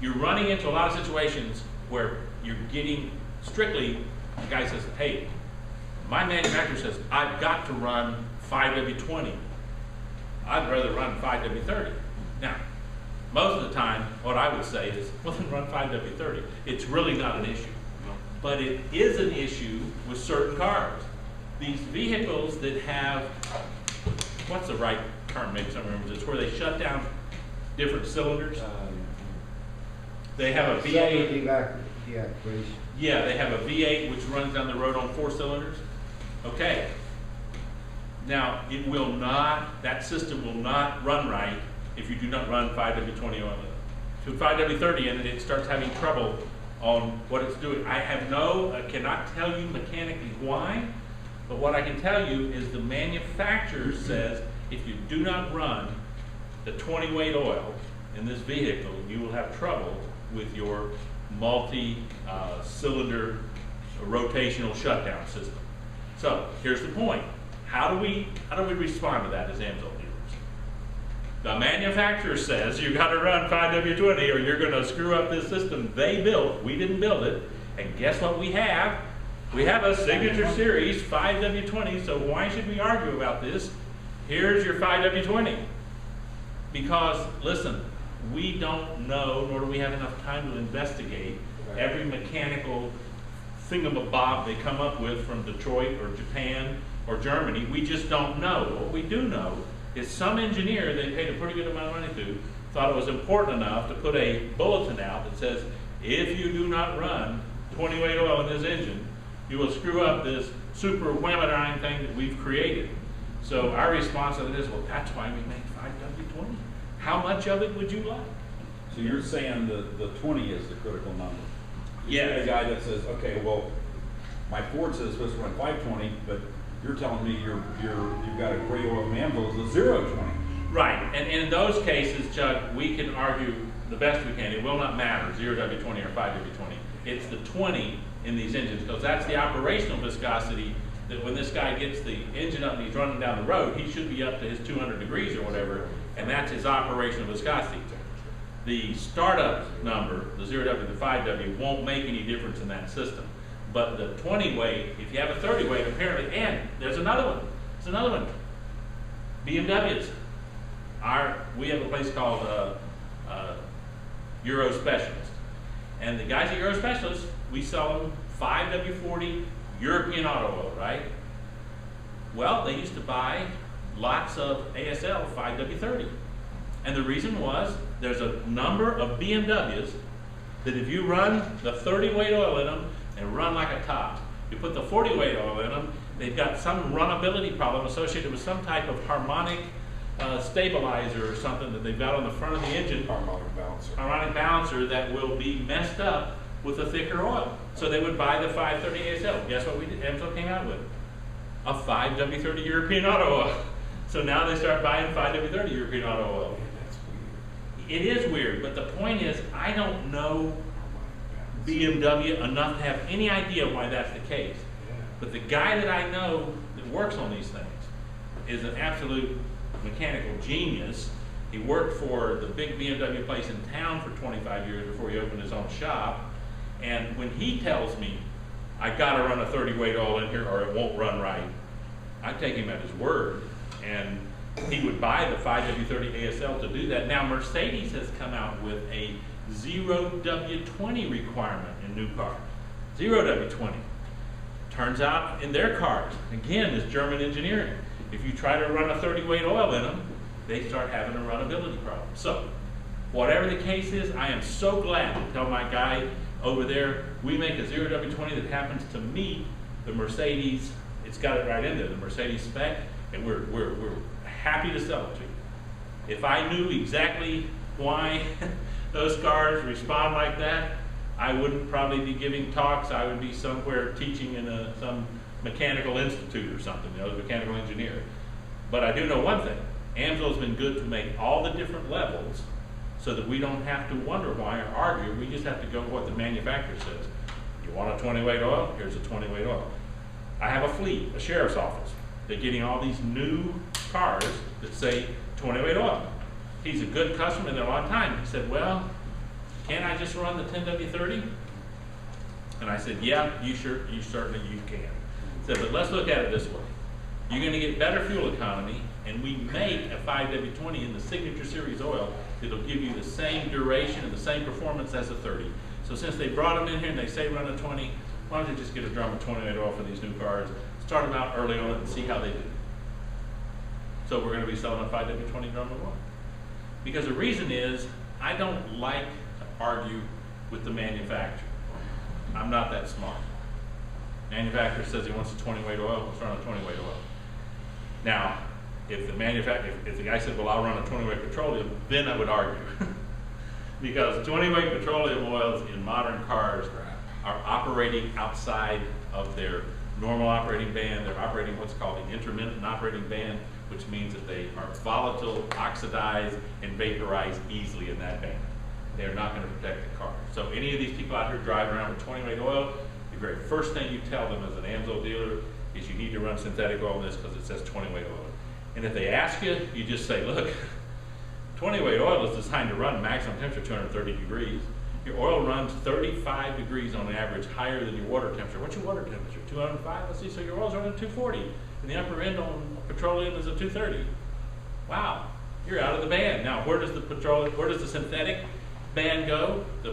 you're running into a lot of situations where you're getting strictly, the guy says, hey, my manufacturer says, I've got to run 5W20. I'd rather run 5W30. Now, most of the time, what I would say is, well, then run 5W30. It's really not an issue. But it is an issue with certain cars. These vehicles that have, what's the right term, maybe someone remembers, it's where they shut down different cylinders. They have a V8. Deactivation. Yeah, they have a V8 which runs down the road on 4 cylinders. Okay. Now, it will not, that system will not run right if you do not run 5W20 oil. If you put 5W30 in it, it starts having trouble on what it's doing. I cannot tell you mechanically why, but what I can tell you is the manufacturer says if you do not run the 20 weight oil in this vehicle, you will have trouble with your multi-cylinder rotational shutdown system. So here's the point. How do we respond to that as AMSOIL dealers? The manufacturer says you've got to run 5W20 or you're going to screw up this system they built. We didn't build it. And guess what we have? We have a signature series 5W20, so why should we argue about this? Here's your 5W20. Because, listen, we don't know, nor do we have enough time to investigate every mechanical thingamabob they come up with from Detroit or Japan or Germany. We just don't know. What we do know is some engineer they paid a pretty good amount of money to thought it was important enough to put a bulletin out that says, if you do not run 20 weight oil in this engine, you will screw up this super whammadine thing that we've created. So our response to it is, well, that's why we make 5W20. How much of it would you like? So you're saying the 20 is the critical number? Yeah. A guy that says, okay, well, my Ford says it's supposed to run 520, but you're telling me you've got a gray oil AMSOIL is a 020. Right, and in those cases, Chuck, we can argue the best we can. It will not matter, 0W20 or 5W20. It's the 20 in these engines, because that's the operational viscosity that when this guy gets the engine up and he's running down the road, he should be up to his 200 degrees or whatever, and that's his operational viscosity. The startup number, the 0W to 5W, won't make any difference in that system. But the 20 weight, if you have a 30 weight, apparently, and there's another one. There's another one. BMWs. We have a place called Euro Specialist. And the guys at Euro Specialist, we sell them 5W40 European auto oil, right? Well, they used to buy lots of ASL 5W30. And the reason was, there's a number of BMWs that if you run the 30 weight oil in them and run like a top, you put the 40 weight oil in them, they've got some runnability problem associated with some type of harmonic stabilizer or something that they've got on the front of the engine. Harmonic balancer. Harmonic balancer that will be messed up with a thicker oil. So they would buy the 530 ASL. Guess what we did? AMSOIL came out with? A 5W30 European auto oil. So now they start buying 5W30 European auto oil. It is weird, but the point is, I don't know BMW enough to have any idea why that's the case. But the guy that I know that works on these things is an absolute mechanical genius. He worked for the big BMW place in town for 25 years before he opened his own shop. And when he tells me, I gotta run a 30 weight oil in here or it won't run right, I take him at his word. And he would buy the 5W30 ASL to do that. Now Mercedes has come out with a 0W20 requirement in new cars. 0W20. Turns out in their cars, again, this German engineering, if you try to run a 30 weight oil in them, they start having a runnability problem. So, whatever the case is, I am so glad to tell my guy over there, we make a 0W20 that happens to meet the Mercedes, it's got it right in there, the Mercedes spec, and we're happy to sell it to you. If I knew exactly why those cars respond like that, I wouldn't probably be giving talks. I would be somewhere teaching in some mechanical institute or something, you know, mechanical engineer. But I do know one thing. AMSOIL's been good to make all the different levels so that we don't have to wonder why or argue. We just have to go with what the manufacturer says. You want a 20 weight oil? Here's a 20 weight oil. I have a fleet, a sheriff's office. They're getting all these new cars that say 20 weight oil. He's a good customer, they're a long time. He said, well, can I just run the 10W30? And I said, yeah, you certainly you can. I said, but let's look at it this way. You're gonna get better fuel economy, and we make a 5W20 in the Signature Series oil that'll give you the same duration and the same performance as a 30. So since they brought them in here and they say run a 20, why don't you just get a drum of 28 oil for these new cars, start them out early on it and see how they do. So we're gonna be selling a 5W20 drum of oil. Because the reason is, I don't like to argue with the manufacturer. I'm not that smart. Manufacturer says he wants a 20 weight oil, let's run a 20 weight oil. Now, if the guy said, well, I'll run a 20 weight petroleum, then I would argue. Because 20 weight petroleum oils in modern cars are operating outside of their normal operating band. They're operating what's called an intermittent operating band, which means that they are volatile, oxidize, and vaporize easily in that band. They're not going to protect the car. So any of these people out here driving around with 20 weight oil, the very first thing you tell them as an AMSOIL dealer is you need to run synthetic oil in this because it says 20 weight oil. And if they ask you, you just say, look, 20 weight oil is designed to run maximum temperature 230 degrees. Your oil runs 35 degrees on average higher than your water temperature. What's your water temperature? 205? Let's see, so your oil's running 240. And the upper end on petroleum is a 230. Wow, you're out of the band. Now, where does the synthetic band go? The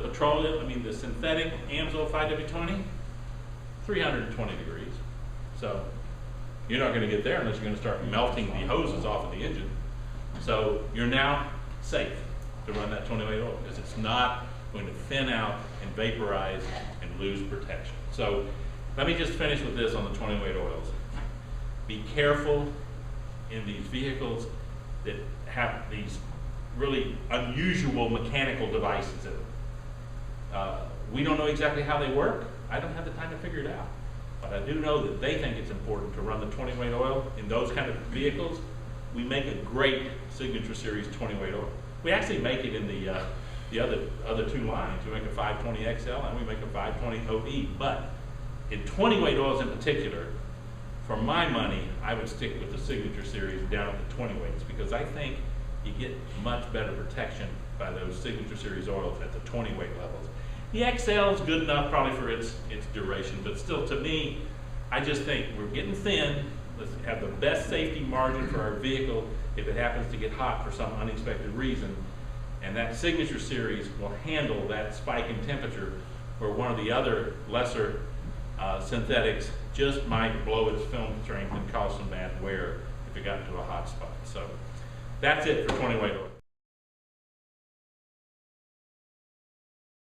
synthetic AMSOIL 5W20? 320 degrees. So you're not going to get there unless you're going to start melting the hoses off of the engine. So you're now safe to run that 20 weight oil because it's not going to thin out and vaporize and lose protection. So let me just finish with this on the 20 weight oils. Be careful in these vehicles that have these really unusual mechanical devices in them. We don't know exactly how they work. I don't have the time to figure it out. But I do know that they think it's important to run the 20 weight oil in those kind of vehicles. We make a great Signature Series 20 weight oil. We actually make it in the other two lines. We make a 520 XL and we make a 520 OE. But in 20 weight oils in particular, for my money, I would stick with the Signature Series down at the 20 weights because I think you get much better protection by those Signature Series oils at the 20 weight levels. The XL is good enough probably for its duration, but still to me, I just think we're getting thin. Let's have the best safety margin for our vehicle if it happens to get hot for some unexpected reason. And that Signature Series will handle that spike in temperature where one of the other lesser synthetics just might blow its film strength and cause some bad wear if it got into a hot spot. So that's it for 20 weight oil.